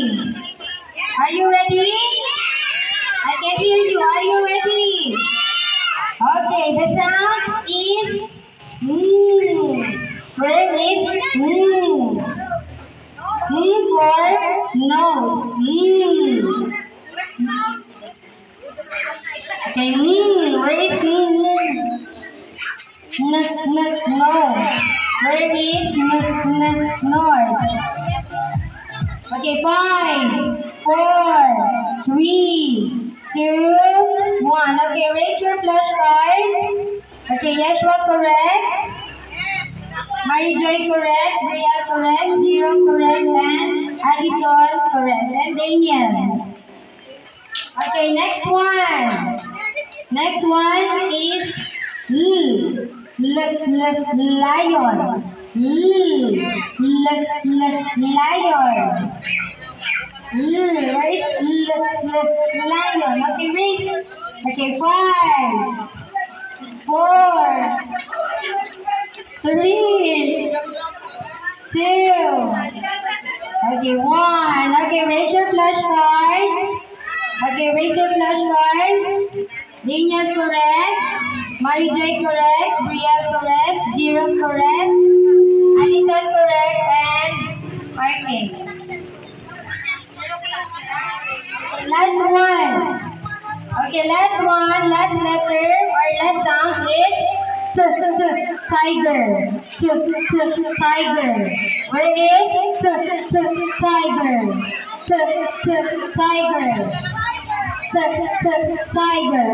Are you ready? I can hear you. Are you ready? Okay, the sound is Where is for nose. Okay, where is no? Where is north? Okay, 5, 4, 3, 2, 1. Okay, raise your flashcards. Okay, Yeshua correct. Marijoy correct. Bria correct. Zero correct. And Alison correct. And Daniel. Okay, next one. Next one is lion. Lion. Where is lion? Okay, raise. Okay, 5, 4, 3, 2. Okay, 1. Okay, raise your flashcards. Okay, raise your flashcards. Daniel correct. Marijoy correct. Bria correct. Zero correct. Alison correct. And Martin. Last one. Okay, last one. Last letter or last sound is tiger. Tiger. Where is tiger? Tiger. Tiger.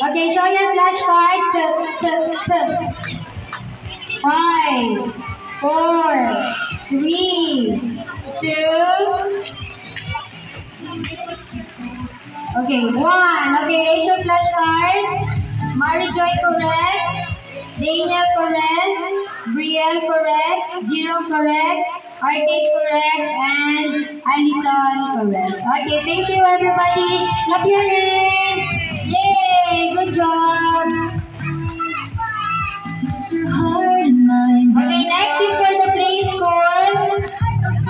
Okay, show your flashcard. 5, 4, 3, 2. Okay, 1. Okay, raise your flashcards. Marijoy correct. Daniel correct. Brielle correct. Zero correct. Arcade correct. And Alison correct. Okay, thank you everybody. Clap your hands.